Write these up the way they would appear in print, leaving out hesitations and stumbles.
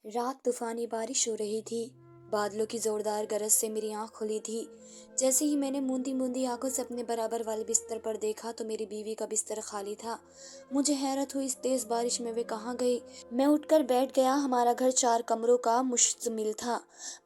रात तूफानी बारिश हो रही थी। बादलों की जोरदार गरज से मेरी आंख खुली थी। जैसे ही मैंने मूंदी मूंदी आंखों से अपने बराबर वाले बिस्तर पर देखा तो मेरी बीवी का बिस्तर खाली था। मुझे हैरत हुई, इस तेज बारिश में वे कहाँ गई। मैं उठकर बैठ गया। हमारा घर 4 कमरों का मुश्तमिल था।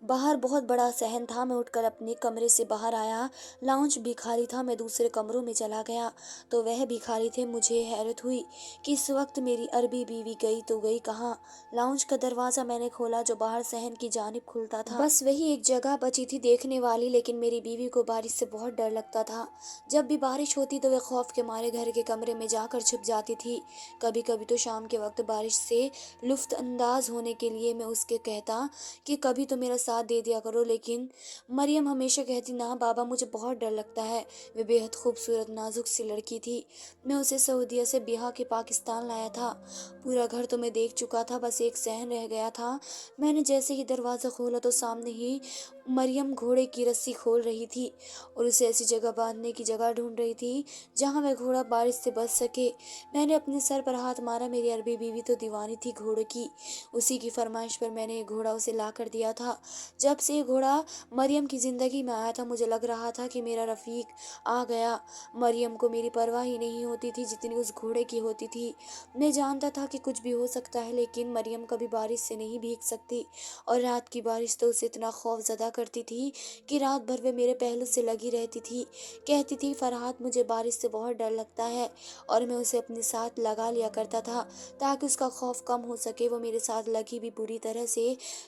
बाहर बहुत बड़ा सहन था। मैं उठकर अपने कमरे से बाहर आया। लाउंज भी खाली था। मैं दूसरे कमरों में चला गया तो वह भी खाली थे। मुझे हैरत हुई कि इस वक्त मेरी अरबी बीवी गई तो गई कहाँ। लाउंज का दरवाजा मैंने खोला जो बाहर सहन की जानिब खुलता था। बस वही एक जगह बची थी देखने वाली, लेकिन मेरी बीवी को बारिश से बहुत डर लगता था। जब भी बारिश होती तो वह खौफ के मारे घर के कमरे में जाकर छुप जाती थी। कभी कभी तो शाम के वक्त बारिश से लुफ्त अंदाज होने के लिए मैं उसके कहता कि कभी तो मेरा साथ दे दिया करो, लेकिन मरियम हमेशा कहती ना बाबा, मुझे बहुत डर लगता है। वे बेहद खूबसूरत नाजुक सी लड़की थी। मैं उसे सऊदीया से ब्याह के पाकिस्तान लाया था। पूरा घर तो मैं देख चुका था, बस एक सहन रह गया था। मैंने जैसे ही दरवाज़ा खोला तो सामने ही मरियम घोड़े की रस्सी खोल रही थी और उसे ऐसी जगह बांधने की जगह ढूंढ रही थी जहां वह घोड़ा बारिश से बच सके। मैंने अपने सर पर हाथ मारा। मेरी अरबी बीवी तो दीवानी थी घोड़े की। उसी की फरमाइश पर मैंने ये घोड़ा उसे ला कर दिया था। जब से ये घोड़ा मरियम की जिंदगी में आया था मुझे लग रहा था कि मेरा रफीक आ गया। मरियम को मेरी परवाह ही नहीं होती थी जितनी उस घोड़े की होती थी। मैं जानता था कि कुछ भी हो सकता है, लेकिन मरियम कभी बारिश से नहीं भीग सकती। और रात की बारिश तो उसे इतना खौफजदा करती थी कि रात भर वे मेरे पहलू से लगी रहती थी। कहती थी, फरहाद मुझे बारिश से बहुत डर लगता है। और मैं उसे अपने साथ लगा लिया करता था ताकि उसका खौफ कम हो सके। वो मेरे साथ लगी भी बुरी तरह से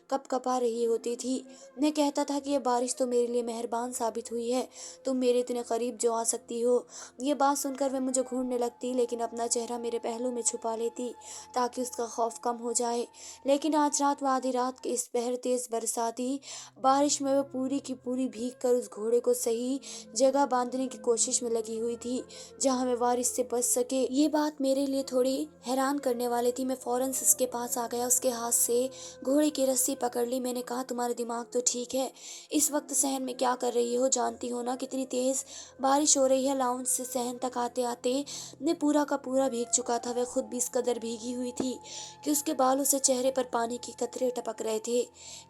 कपकपा रही होती थी। मैं कहता था कि यह बारिश तो मेरे लिए मेहरबान साबित हुई है, तुम मेरे इतने करीब जो आ सकती हो। ये बात सुनकर वह मुझे घूरने लगती, लेकिन अपना चेहरा मेरे पहलू में छुपा लेती ताकि उसका खौफ कम हो जाए। लेकिन आज रात व आधी रात के इस पहर तेज बरसाती बारिश में वह पूरी की पूरी भीग कर उस घोड़े को सही जगह बांधने की कोशिश में लगी हुई थी जहां वह बारिश से बच सके। ये बात मेरे लिए थोड़ी हैरान करने वाली थी। मैं फौरन से उसके पास आ गया। उसके हाथ से घोड़े की रस्सी पकड़ ली। मैंने कहा, तुम्हारा दिमाग तो ठीक है? इस वक्त सहन में क्या कर रही हो? जानती हो ना कितनी तेज बारिश हो रही है। लाउंज से सहन तक आते आते मैं पूरा का पूरा भीग चुका था। वह खुद भी इस कदर भीगी हुई थी कि उसके बालों से चेहरे पर पानी के कतरे टपक रहे थे।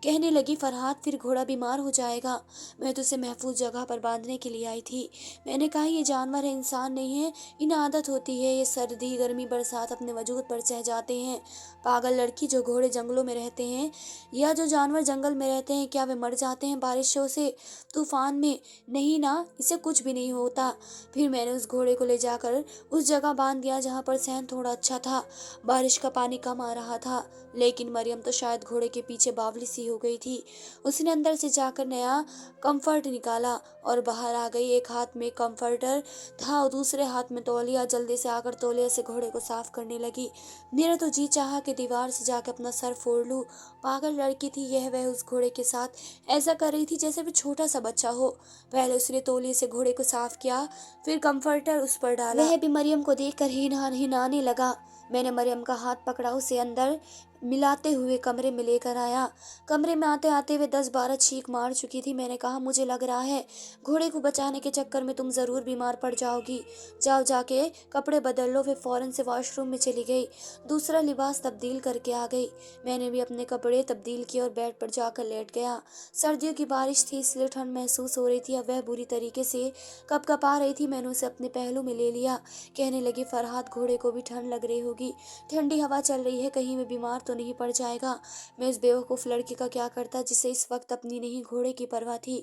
कहने लगी, फरहाद फिर घोड़ा बीमार हो जाएगा। मैं तो उसे महफूज जगह पर बांधने के लिए आई थी। मैंने कहा, ये जानवर है, इंसान नहीं है। इन्हें आदत होती है, ये सर्दी गर्मी बरसात अपने वजूद पर सह जाते हैं। पागल लड़की, जो घोड़े जंगलों में रहते हैं या जो जानवर जंगल में रहते हैं, क्या वे मर जाते हैं बारिशों से, तूफान में? नहीं ना, इसे कुछ भी नहीं होता। फिर मैंने उस घोड़े को ले जाकर उस जगह बांध दिया जहां पर सहन थोड़ा अच्छा था। बारिश का पानी कम आ रहा था, लेकिन मरियम तो शायद घोड़े के पीछे बावली सी हो गई थी। उसने अंदर से जाकर नया कंफर्ट निकाला और बाहर आ गई। एक हाथ में कंफर्टर था और दूसरे हाथ में तौलिया। जल्दी से आकर तौलिया से घोड़े को साफ करने लगी। मेरा तो जी चाहा कि दीवार से जाकर अपना सर फोड़ लूं। पागल लड़की थी यह। वह उस घोड़े के साथ ऐसा कर रही थी जैसे वो छोटा सा बच्चा हो। पहले उसने तौलिए से घोड़े को साफ किया, फिर कंफर्टर उस पर डाला। वह भी मरियम को देखकर हिनाने लगा। मैंने मरियम का हाथ पकड़ा, उसे अंदर मिलाते हुए कमरे में लेकर आया। कमरे में आते आते वे 10-12 छींक मार चुकी थी। मैंने कहा, मुझे लग रहा है घोड़े को बचाने के चक्कर में तुम जरूर बीमार पड़ जाओगी। जाओ जाके कपड़े बदल लो। वे फौरन से वॉशरूम में चली गई, दूसरा लिबास तब्दील करके आ गई। मैंने भी अपने कपड़े तब्दील किए और बेड पर जाकर लेट गया। सर्दियों की बारिश थी इसलिए ठंड महसूस हो रही थी। अब वह बुरी तरीके से कपकपा रही थी। मैंने उसे अपने पहलू में ले लिया। कहने लगी, फरहाद घोड़े को भी ठंड लग रही होगी, ठंडी हवा चल रही है, कहीं मैं बीमार तो नहीं पड़ जाएगा। मैं उस बेवकूफ़ लड़की का क्या करता जिसे इस वक्त अपनी नहीं घोड़े की परवाह थी।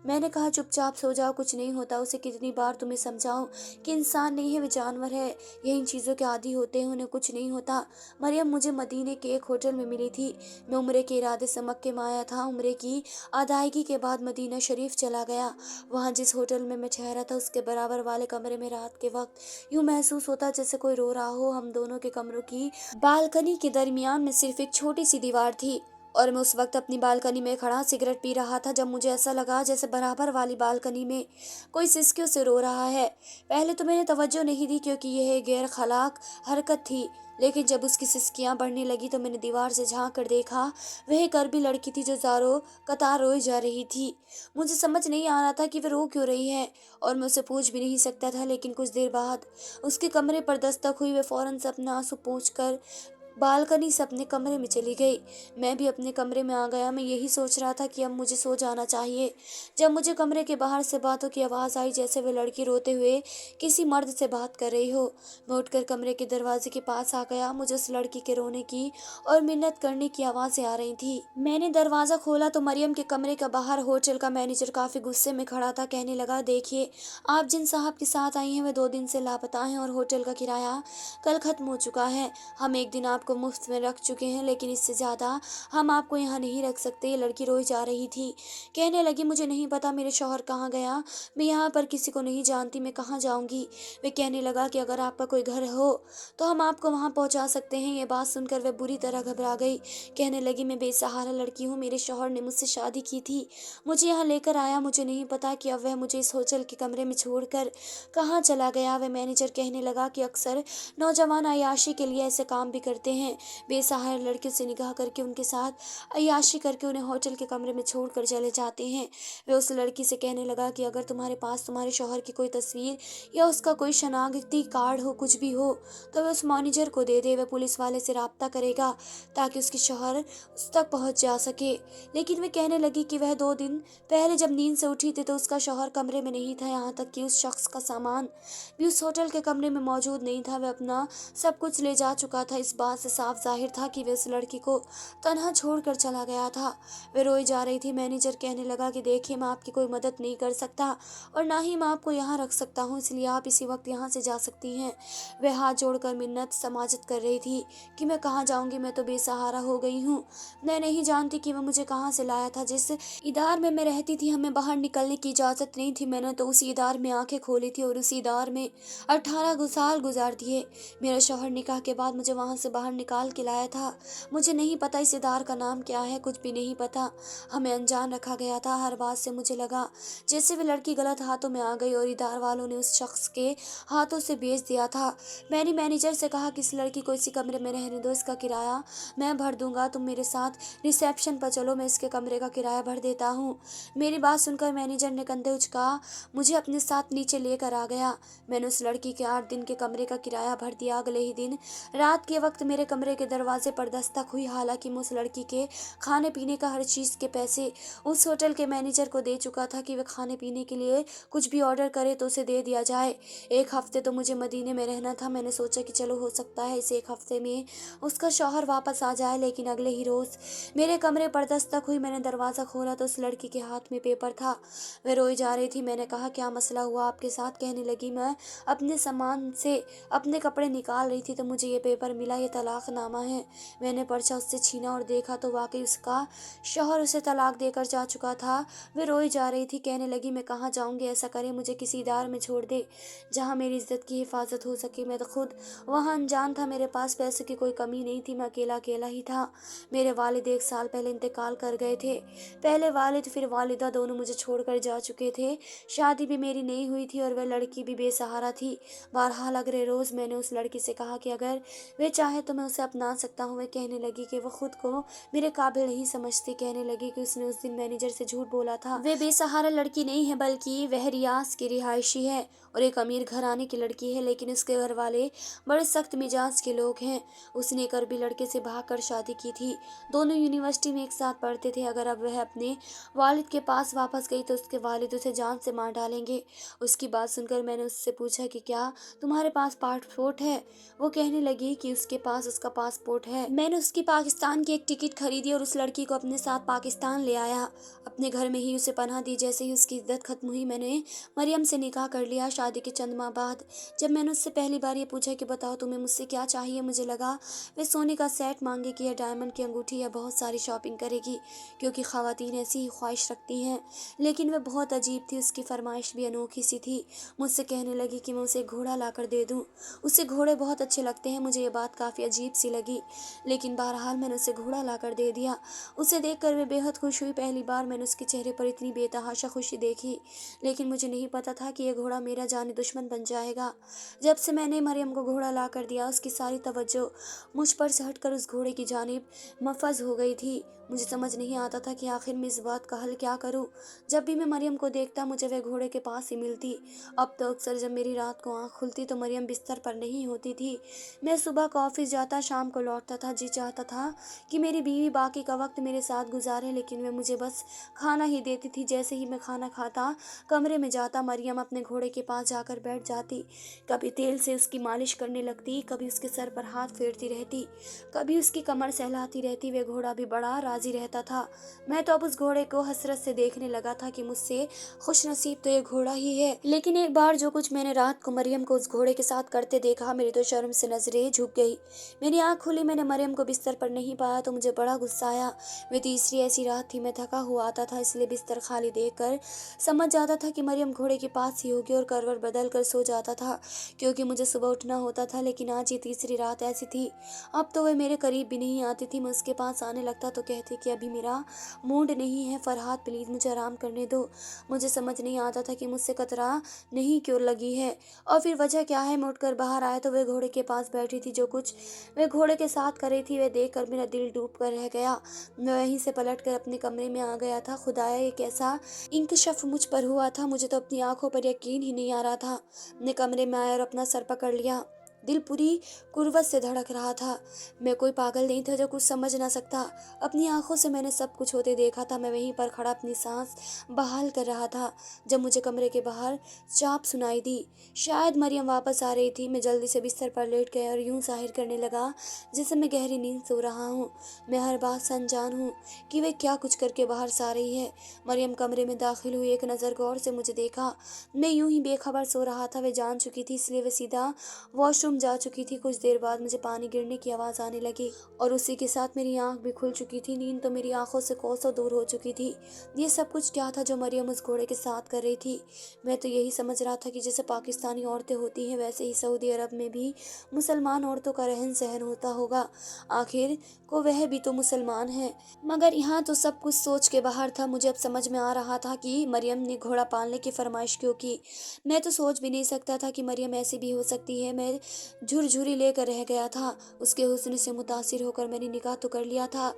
मैंने कहा, चुपचाप सो जाओ, कुछ नहीं होता। उसे कितनी बार तुम्हें समझाऊं कि इंसान नहीं है, वे जानवर है। ये इन चीज़ों के आदी होते हैं, उन्हें कुछ नहीं होता। मरियम मुझे मदीने के एक होटल में मिली थी। मैं उम्रे के इरादे से मक्के में आया था। उम्रे की अदायगी के बाद मदीना शरीफ चला गया। वहाँ जिस होटल में मैं ठहरा था उसके बराबर वाले कमरे में रात के वक्त यूं महसूस होता जैसे कोई रो रहा हो। हम दोनों के कमरों की बालकनी के दरमियान में सिर्फ एक छोटी सी दीवार थी और मैं उस वक्त अपनी बालकनी में खड़ा सिगरेट पी रहा था जब मुझे ऐसा लगा जैसे बराबर वाली बालकनी में कोई सिसकियों से रो रहा है। पहले तो मैंने तवज्जो नहीं दी क्योंकि यह गैर खलाक हरकत थी, लेकिन जब उसकी सिसकियां बढ़ने लगी तो मैंने दीवार से झांक कर देखा। वह एक अरबी लड़की थी जो जारो कतार रोई जा रही थी। मुझे समझ नहीं आ रहा था कि वह रो क्यों रही है और मैं उसे पूछ भी नहीं सकता था, लेकिन कुछ देर बाद उसके कमरे पर दस्तक हुई। वह फौरन से अपना आंसू पोंछ कर बालकनी से अपने कमरे में चली गई। मैं भी अपने कमरे में आ गया। मैं यही सोच रहा था कि अब मुझे सो जाना चाहिए, जब मुझे कमरे के बाहर से बातों की आवाज़ आई, जैसे वह लड़की रोते हुए किसी मर्द से बात कर रही हो। मैं उठकर कमरे के दरवाजे के पास आ गया। मुझे उस लड़की के रोने की और मिन्नत करने की आवाज़ें आ रही थी। मैंने दरवाज़ा खोला तो मरियम के कमरे का बाहर होटल का मैनेजर काफ़ी गुस्से में खड़ा था। कहने लगा, देखिए, आप जिन साहब के साथ आई हैं वे 2 दिन से लापता हैं और होटल का किराया कल ख़त्म हो चुका है। हम एक दिन आपको मुफ्त में रख चुके हैं, लेकिन इससे ज़्यादा हम आपको यहाँ नहीं रख सकते। ये लड़की रोई जा रही थी। कहने लगी, मुझे नहीं पता मेरे शौहर कहाँ गया, मैं यहाँ पर किसी को नहीं जानती, मैं कहाँ जाऊँगी। वे कहने लगा कि अगर आपका कोई घर हो तो हम आपको वहाँ पहुँचा सकते हैं। ये बात सुनकर वह बुरी तरह घबरा गई। कहने लगी, मैं बेसहारा लड़की हूँ, मेरे शौहर ने मुझसे शादी की थी, मुझे यहाँ लेकर आया, मुझे नहीं पता कि अब वह मुझे इस होटल के कमरे में छोड़कर कहाँ चला गया। वह मैनेजर कहने लगा कि अक्सर नौजवान अय्याशी के लिए ऐसे काम भी करते हैं, बेसहारा लड़कियों से निकाह करके उनके साथ अय्याशी करके उन्हें होटल के कमरे में छोड़कर चले जाते हैं। वह उस लड़की से कहने लगा कि अगर तुम्हारे पास तुम्हारे शौहर की कोई तस्वीर या उसका कोई शनाख्ती कार्ड हो, कुछ भी हो, तो वह उस मैनेजर को दे दे। वह पुलिस वाले से राब्ता करेगा ताकि उसकी शौहर उस तक पहुंच जा सके। लेकिन वह कहने लगी कि वह 2 दिन पहले जब नींद से उठी थी तो उसका शौहर कमरे में नहीं था, यहाँ तक कि उस शख्स का सामान भी उस होटल के कमरे में मौजूद नहीं था। वह अपना सब कुछ ले जा चुका था। इस बात से साफ जाहिर था कि वह उस लड़की को तन्हा छोड़कर चला गया था। वह रोई जा रही थी। मैनेजर कहने लगा कि देखिए, मैं आपकी कोई मदद नहीं कर सकता और ना ही मैं आपको यहाँ रख सकता हूँ, इसलिए आप इसी वक्त यहाँ से जा सकती हैं। वह हाथ जोड़कर मिन्नत समाजत कर रही थी कि मैं कहाँ जाऊँगी, मैं तो बेसहारा हो गई हूँ। मैं नहीं जानती कि वह मुझे कहाँ से लाया था। जिस इदार में मैं रहती थी, हमें बाहर निकलने की इजाज़त नहीं थी। मैंने तो उसी इदार में आंखें खोली थी और उसी इदार में 18 साल गुजार दिए। मेरा शौहर निकाह के बाद मुझे वहाँ से बाहर निकाल के लाया था। मुझे नहीं पता इस इदार का नाम क्या है, कुछ भी नहीं पता। हमें अनजान रखा गया था। हर बात से मुझे लगा जैसे वे लड़की गलत हाथों में आ गई और इदार वालों ने उस शख्स के हाथों से बेच दिया था। मैंने मैनेजर से कहा कि इस लड़की को इसी कमरे में रहने दो, इसका किराया मैं भर दूंगा, तुम मेरे साथ रिसेप्शन पर चलो, मैं इसके कमरे का किराया भर देता हूँ। मेरी बात सुनकर मैनेजर ने कंधे उचका मुझे अपने साथ नीचे लेकर आ गया। मैंने उस लड़की के 8 दिन के कमरे का किराया भर दिया। अगले ही दिन रात के वक्त मेरे कमरे के दरवाजे पर दस्तक हुई। हालांकि मैं उस लड़की के खाने पीने का हर चीज़ के पैसे उस होटल के मैनेजर को दे चुका था कि वह खाने पीने के लिए कुछ भी ऑर्डर करे तो उसे दे दिया जाए। 1 हफ्ते तो मुझे मदीने में रहना था। मैंने सोचा कि चलो, हो सकता है इस 1 हफ्ते में उसका शौहर वापस आ जाए। लेकिन अगले ही रोज़ मेरे कमरे पर दस्तक हुई। मैंने दरवाज़ा खोला तो उस लड़की के हाथ में पेपर था। वह रोई जा रही थी। मैंने कहा, क्या मसला हुआ आपके साथ? कहने लगी, मैं अपने सामान से अपने कपड़े निकाल रही थी तो मुझे ये पेपर मिला, ये तलाकनामा है। मैंने पर्चा उससे छीना और देखा तो वाकई उसका शौहर उसे तलाक देकर जा चुका था। वह रोई जा रही थी। कहने लगी, मैं कहाँ जाऊँगी, ऐसा करे मुझे किसी इदार में छोड़ दे जहाँ मेरी इज्जत की हिफाजत हो सके। मैं तो खुद वहाँ अनजान था, मेरे पास पैसे की कोई कमी नहीं थी, मैं अकेला अकेला ही था। मेरे वालिद 1 साल पहले इंतकाल कर गए थे। पहले वालिद फिर वालिदा दोनों मुझे छोड़कर जा चुके थे। शादी भी मेरी नहीं हुई थी और वह लड़की भी बेसहारा थी। बहरहाल अगले रोज़ मैंने उस लड़की से कहा कि अगर वे चाहे तो मैं उसे अपना सकता हूँ। वह कहने लगी कि वह खुद को मेरे काबिल नहीं समझती। कहने लगी कि उसने उस दिन मैनेजर से झूठ बोला था। वे बेसहारा लड़की नहीं है, बल्कि वह रियाज की रिहायशी है और एक अमीर घराने की लड़की है, लेकिन उसके घर वाले बड़े सख्त मिजाज के लोग हैं। उसने एक अरबी लड़के से भागकर शादी की थी। दोनों यूनिवर्सिटी में एक साथ पढ़ते थे। अगर अब वह अपने वालिद के पास वापस गई तो उसके वालिद उसे जान से मार डालेंगे। उसकी बात सुनकर मैंने उससे पूछा कि क्या तुम्हारे पास पासपोर्ट है? वो कहने लगी कि उसके पास उसका पासपोर्ट है। मैंने उसकी पाकिस्तान की एक टिकट खरीदी और उस लड़की को अपने साथ पाकिस्तान ले आया। अपने घर में ही उसे पनाह दी। जैसे ही उसकी इद्दत खत्म हुई, मैंने मरियम से निकाह कर लिया। शादी के चंद माह बाद जब मैंने उससे पहली बार ये पूछा कि बताओ तुम्हें मुझसे क्या चाहिए, मुझे लगा वे सोने का सेट मांगेगी या डायमंड की अंगूठी या बहुत सारी शॉपिंग करेगी, क्योंकि ख़वातीन ऐसी ही ख्वाहिश रखती हैं। लेकिन वह बहुत अजीब थी, उसकी फरमाइश भी अनोखी सी थी। मुझसे कहने लगी कि मैं उसे एक घोड़ा ला कर दे दूँ, उसे घोड़े बहुत अच्छे लगते हैं। मुझे ये बात काफ़ी अजीब सी लगी, लेकिन बहरहाल मैंने उसे घोड़ा ला कर दे दिया। उसे देखकर वे बेहद खुश हुई। पहली बार मैंने उसके चेहरे पर इतनी बेतहाशा खुशी देखी, लेकिन मुझे नहीं पता था कि यह घोड़ा मेरा जानी दुश्मन बन जाएगा। जब से मैंने मरियम को घोड़ा ला कर दिया, उसकी सारी तवज्जो मुझ पर से हटकर उस घोड़े की जानिब मफज हो गई थी। मुझे समझ नहीं आता था कि आखिर मैं इस बात का हल क्या करूं। जब भी मैं मरियम को देखता, मुझे वह घोड़े के पास ही मिलती। अब तो अक्सर जब मेरी रात को आँख खुलती तो मरियम बिस्तर पर नहीं होती थी। मैं सुबह को ऑफिस जा जाता, शाम को लौटता था। जी चाहता था कि मेरी बीवी बाकी का वक्त मेरे साथ गुजारे, लेकिन वह मुझे बस खाना ही देती थी। जैसे ही मैं खाना खाता, कमरे में जाता, मरियम अपने घोड़े के पास जाकर बैठ जाती। कभी तेल से उसकी मालिश करने लगती, कभी उसके सर पर हाथ फेरती रहती, कभी उसकी कमर सहलाती रहती। वह घोड़ा भी बड़ा राजी रहता था। मैं तो अब उस घोड़े को हसरत से देखने लगा था कि मुझसे खुशनसीब तो ये घोड़ा ही है। लेकिन एक बार जो कुछ मैंने रात को मरियम को उस घोड़े के साथ करते देखा, मेरी तो शर्म से नजरें झुक गई। मेरी आंख खुली, मैंने मरियम को बिस्तर पर नहीं पाया तो मुझे बड़ा गुस्सा आया। वे तीसरी ऐसी रात थी, मैं थका हुआ आता था, इसलिए बिस्तर खाली देखकर समझ जाता था कि मरियम घोड़े के पास ही होगी और करवट बदल कर सो जाता था, क्योंकि मुझे सुबह उठना होता था। लेकिन आज ये तीसरी रात ऐसी थी, अब तो वह मेरे करीब भी नहीं आती थी। मैं उसके पास आने लगता तो कहती कि अभी मेरा मूड नहीं है, फरहाद प्लीज मुझे आराम करने दो। मुझे समझ नहीं आता था कि मुझसे कतरा नहीं क्यों लगी है, और फिर वजह क्या है। मैं उठकर बाहर आया तो वह घोड़े के पास बैठी थी। जो कुछ वह घोड़े के साथ कर रही थी, वह देखकर मेरा दिल डूब कर रह गया। मैं वहीं से पलटकर अपने कमरे में आ गया था। खुदाया, ये कैसा इंकशफ मुझ पर हुआ था, मुझे तो अपनी आंखों पर यकीन ही नहीं आ रहा था। मैं कमरे में आया और अपना सर पकड़ लिया। दिल पूरी कुर्वत से धड़क रहा था। मैं कोई पागल नहीं था जो कुछ समझ ना सकता। अपनी आंखों से मैंने सब कुछ होते देखा था। मैं वहीं पर खड़ा अपनी सांस बहाल कर रहा था जब मुझे कमरे के बाहर चाप सुनाई दी। शायद मरियम वापस आ रही थी। मैं जल्दी से बिस्तर पर लेट गया और यूं जाहिर करने लगा जैसे मैं गहरी नींद सो रहा हूँ। मैं हर बात से अनजान हूँ कि वे क्या कुछ करके बाहर से आ रही है। मरियम कमरे में दाखिल हुई, एक नज़र गौर से मुझे देखा। मैं यूं ही बेखबर सो रहा था। वे जान चुकी थी, इसलिए वे सीधा वॉशरूम जा चुकी थी। कुछ देर बाद मुझे पानी गिरने की आवाज़ आने लगी और उसी के साथ मेरी आंख भी खुल चुकी थी। नींद तो मेरी आंखों से कोसों दूर हो चुकी थी। ये सब कुछ क्या था जो मरियम उस घोड़े के साथ कर रही थी? मैं तो यही समझ रहा था कि जैसे पाकिस्तानी औरतें होती हैं, वैसे ही सऊदी अरब में भी मुसलमान औरतों का रहन सहन होता होगा। आखिर को वह भी तो मुसलमान है। मगर यहाँ तो सब कुछ सोच के बाहर था। मुझे अब समझ में आ रहा था कि मरियम ने घोड़ा पालने की फरमाइश क्यों की। मैं तो सोच भी नहीं सकता था कि मरियम ऐसी भी हो सकती है। मैं झुरझुरी लेकर रह गया था। उसके हुस्न से मुतासिर होकर मैंने निकाह तो कर लिया था,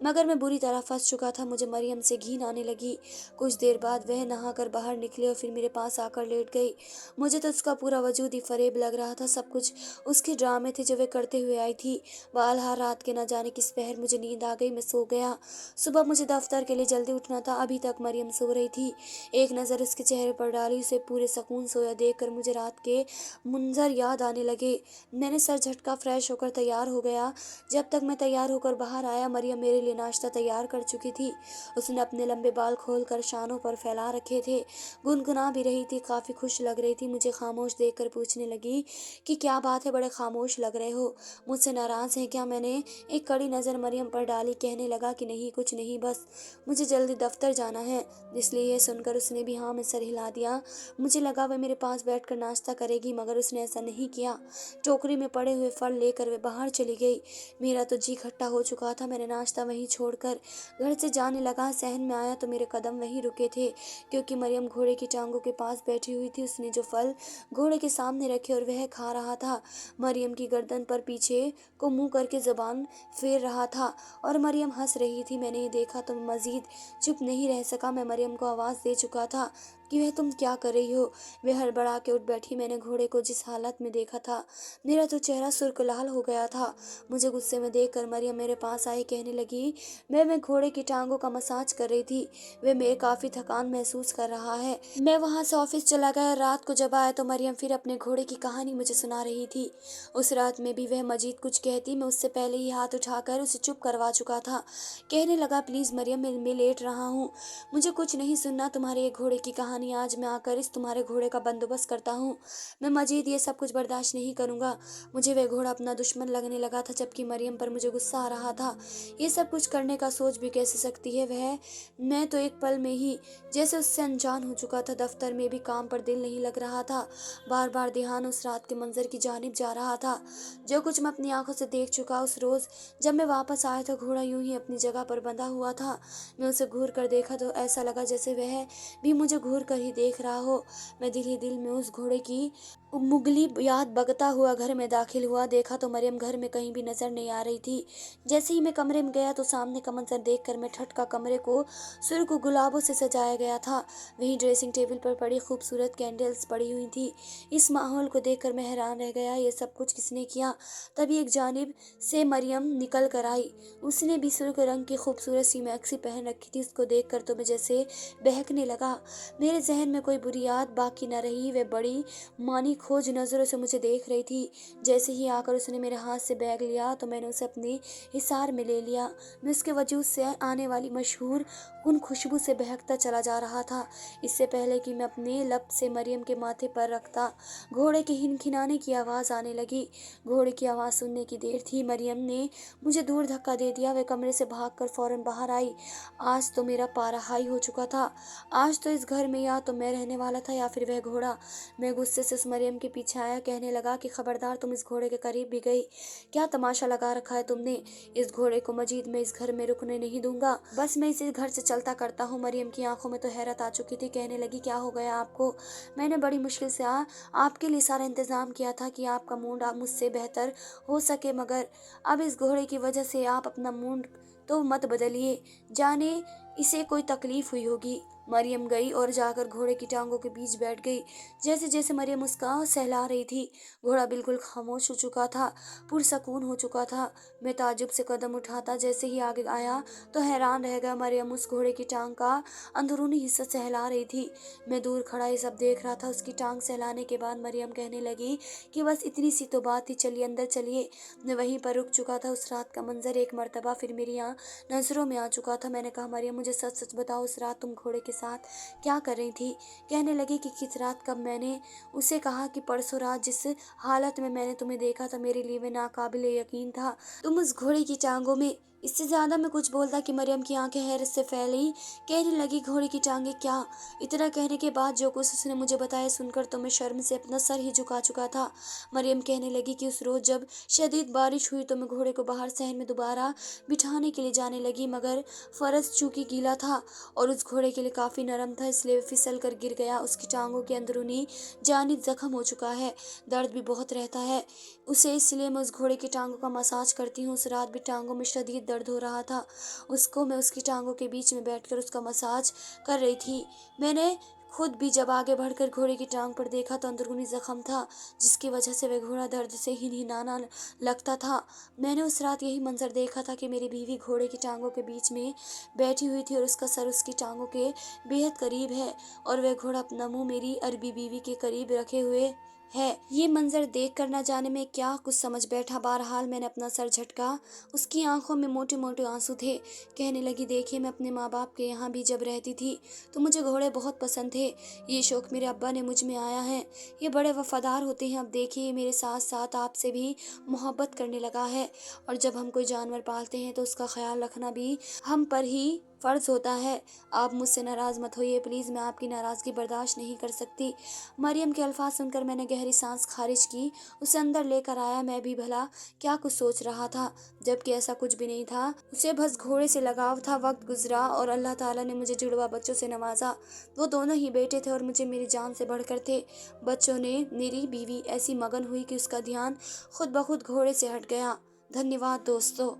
मगर मैं बुरी तरह फंस चुका था। मुझे मरियम से घिन आने लगी। कुछ देर बाद वह नहाकर बाहर निकली और फिर मेरे पास आकर लेट गई। मुझे तो उसका पूरा वजूद ही फरेब लग रहा था। सब कुछ उसके ड्रामे थे जो वे करते हुए आई थी। बालहार रात के न जाने किस पहर मुझे नींद आ गई। मैं सो गया। सुबह मुझे दफ्तर के लिए जल्दी उठना था। अभी तक मरियम सो रही थी। एक नज़र उसके चेहरे पर डाली, उसे पूरे सुकून सोया देखकर मुझे रात के मुंजर याद आने लगे। मैंने सर झटका फ्रेश होकर तैयार हो गया। जब तक मैं तैयार होकर बाहर आया, मरियम मेरे लिए नाश्ता तैयार कर चुकी थी। उसने अपने लंबे बाल खोलकर शानों पर फैला रखे थे, गुनगुना भी रही थी, काफी खुश लग रही थी। मुझे खामोश देखकर पूछने लगी कि क्या बात है, बड़े खामोश लग रहे हो, मुझसे नाराज हैं क्या? मैंने एक कड़ी नज़र मरियम पर डाली। कहने लगा कि नहीं, कुछ नहीं, बस मुझे जल्दी दफ्तर जाना है। इसलिए यह सुनकर उसने भी हाँ में सर हिला दिया। मुझे लगा वह मेरे पास बैठकर नाश्ता करेगी, मगर उसने ऐसा नहीं किया। टोकरी में पड़े हुए फल लेकर वे बाहर चली गई। मेरा तो जी खट्टा हो चुका था। मैंने नाश्ता वहीं छोड़कर घर से जाने लगा। सहन में आया तो मेरे कदम वहीं रुके थे, क्योंकि मरियम घोड़े की टांगों के पास बैठी हुई थी। उसने जो फल घोड़े के सामने रखे और वह खा रहा था। मरियम की गर्दन पर पीछे को मुंह करके जबान फेर रहा था और मरियम हंस रही थी। मैंने ये देखा तो मजीद चुप नहीं रह सका। मैं मरियम को आवाज़ दे चुका था कि वह तुम क्या कर रही हो। वह हड़बड़ा के उठ बैठी। मैंने घोड़े को जिस हालत में देखा था, मेरा तो चेहरा सुर्ख लाल हो गया था। मुझे गुस्से में देखकर मरियम मेरे पास आई। कहने लगी, मैं घोड़े की टांगों का मसाज कर रही थी। वह मेरे काफ़ी थकान महसूस कर रहा है। मैं वहाँ से ऑफिस चला गया। रात को जब आया तो मरियम फिर अपने घोड़े की कहानी मुझे सुना रही थी। उस रात में भी वह मजीद कुछ कहती, मैं उससे पहले ही हाथ उठाकर उसे चुप करवा चुका था। कहने लगा, प्लीज़ मरियम, मैं लेट रहा हूँ, मुझे कुछ नहीं सुनना तुम्हारे ये घोड़े की कहानी। आज मैं आकर इस तुम्हारे घोड़े का बंदोबस्त करता हूँ। मैं मजीद ये सब कुछ बर्दाश्त नहीं करूँगा। मुझे वह घोड़ा अपना दुश्मन लगने लगा था, जबकि मरियम पर मुझे गुस्सा आ रहा था। ये सब कुछ करने का सोच भी कैसे सकती है वह। मैं तो एक पल में ही जैसे उससे अनजान हो चुका था। दफ्तर में भी काम पर दिल नहीं लग रहा था। बार बार ध्यान उस रात के मंजर की जानिब जा रहा था, जो कुछ मैं अपनी आंखों से देख चुका। उस रोज जब मैं वापस आया था, घोड़ा यूं ही अपनी जगह पर बंधा हुआ था। मैं उसे घूर कर देखा तो ऐसा लगा जैसे वह भी मुझे घूर कर ही देख रहा हो। मैं दिल ही दिल में उस घोड़े की मुगली याद बगता हुआ घर में दाखिल हुआ। देखा तो मरियम घर में कहीं भी नजर नहीं आ रही थी। जैसे ही मैं कमरे में गया तो सामने का मंजर देखकर मैं ठटका। कमरे को सुर्ख गुलाबों से सजाया गया था। वहीं ड्रेसिंग टेबल पर पड़ी खूबसूरत कैंडल्स पड़ी हुई थी। इस माहौल को देखकर मैं हैरान रह गया, ये सब कुछ किसने किया। तभी एक जानिब से मरियम निकल कर आई। उसने भी सुर्ख रंग की खूबसूरत सी मैक्सी पहन रखी थी। उसको देखकर तो मैं जैसे बहकने लगा। मेरे जहन में कोई बुरी याद बाकी न रही। वह बड़ी मानी खोज नजरों से मुझे देख रही थी। जैसे ही आकर उसने मेरे हाथ से बैग लिया तो मैंने उसे अपने हिसार में ले लिया। मैं उसके वजूद से आने वाली मशहूर उन खुशबू से बहकता चला जा रहा था। इससे पहले कि मैं अपने लब से मरियम के माथे पर रखता, घोड़े के हिनखिनाने की आवाज़ आने लगी। घोड़े की आवाज़ सुनने की देर थी। मरियम ने मुझे दूर धक्का दे दिया। वह कमरे से भागकर फौरन बाहर आई। आज तो मेरा पारा हाई हो चुका था। आज तो इस घर में या तो मैं रहने वाला था या फिर वह घोड़ा। मैं गुस्से से उस मरियम के पीछे आया, कहने लगा कि खबरदार, तुम इस घोड़े के करीब भी गई, क्या तमाशा लगा रखा है तुमने। इस घोड़े को मजीद मैं इस घर में रुकने नहीं दूंगा। बस मैं इसे घर से चलता करता हूँ। मरियम की आंखों में तो हैरत आ चुकी थी। कहने लगी, क्या हो गया आपको। मैंने बड़ी मुश्किल से आपके लिए सारा इंतजाम किया था कि आपका मूड मुझसे बेहतर हो सके, मगर अब इस घोड़े की वजह से आप अपना मूड तो मत बदलिए, जाने इसे कोई तकलीफ हुई होगी। मरियम गई और जाकर घोड़े की टांगों के बीच बैठ गई। जैसे जैसे मरियम उसका सहला रही थी, घोड़ा बिल्कुल खामोश हो चुका था, पुरसकून हो चुका था। मैं ताज्जुब से कदम उठाता जैसे ही आगे आया तो हैरान रह गया। मरियम उस घोड़े की टांग का अंदरूनी हिस्सा सहला रही थी। मैं दूर खड़ा ये सब देख रहा था। उसकी टांग सहलाने के बाद मरियम कहने लगी कि बस इतनी सी तो बात थी, चलिए अंदर चलिए। मैं वहीं पर रुक चुका था। उस रात का मंजर एक मर्तबा फिर मेरी यहाँ नजरों में आ चुका था। मैंने कहा, मरियम मुझे सच सच बताओ, उस रात तुम घोड़े के साथ क्या कर रही थी। कहने लगी कि किस रात, कब। मैंने उसे कहा कि परसों रात जिस हालत में मैंने तुम्हें देखा था मेरे लिए वे नाकाबिले यकीन था। तुम उस घोड़े की टांगों में। इससे ज्यादा मैं कुछ बोलता कि मरियम की आंखें हैरत से फैली। कहने लगी, घोड़े की टांगे क्या। इतना कहने के बाद जो कुछ उसने मुझे बताया सुनकर तो मैं शर्म से अपना सर ही झुका चुका था। मरियम कहने लगी कि उस रोज जब शदीद बारिश हुई तो मैं घोड़े को बाहर सहन में दोबारा बिठाने के लिए जाने लगी, मगर फरस चूंकि गीला था और उस घोड़े के लिए काफी नरम था, इसलिए फिसल कर गिर गया। उसकी टांगों के अंदरूनी जानिब जख्म हो चुका है, दर्द भी बहुत रहता है उसे, इसलिए मैं उस घोड़े की टांगों का मसाज करती हूँ। उस रात भी टांगों में शदीद दर्द हो रहा था। मैं उसकी टांगों के बीच में बैठकर उसका मसाज कर रही थी। मैंने खुद भी जब आगे बढ़कर घोड़े की टांग पर देखा तो अंदरूनी जख्म था, जिसकी वजह से वह घोड़ा दर्द से हिनहिनाना लगता था। मैंने उस रात यही मंजर देखा था कि मेरी बीवी घोड़े की टांगों के बीच में बैठी हुई थी और उसका सर उसकी टांगों के बेहद करीब है और वह घोड़ा अपना मुंह मेरी अरबी बीवी के करीब रखे हुए है। ये मंजर देख कर न जाने में क्या कुछ समझ बैठा। बहरहाल मैंने अपना सर झटका। उसकी आंखों में मोटे मोटे आंसू थे। कहने लगी, देखिए, मैं अपने माँ बाप के यहाँ भी जब रहती थी तो मुझे घोड़े बहुत पसंद थे। ये शौक मेरे अब्बा ने मुझ में आया है। ये बड़े वफादार होते हैं। अब देखिए, मेरे साथ साथ आपसे भी मोहब्बत करने लगा है और जब हम कोई जानवर पालते हैं तो उसका ख्याल रखना भी हम पर ही फर्ज होता है। आप मुझसे नाराज मत होइए प्लीज, मैं आपकी नाराजगी बर्दाश्त नहीं कर सकती। मरियम के अल्फाज सुनकर मैंने गहरी सांस खारिज की। उसे अंदर लेकर आया। मैं भी भला क्या कुछ सोच रहा था, जबकि ऐसा कुछ भी नहीं था। उसे बस घोड़े से लगाव था। वक्त गुजरा और अल्लाह ताला ने मुझे जुड़वा बच्चों से नवाजा। वो दोनों ही बेटे थे और मुझे मेरी जान से बढ़कर थे। बच्चों ने मेरी बीवी ऐसी मगन हुई कि उसका ध्यान खुद ब खुद घोड़े से हट गया। धन्यवाद दोस्तों।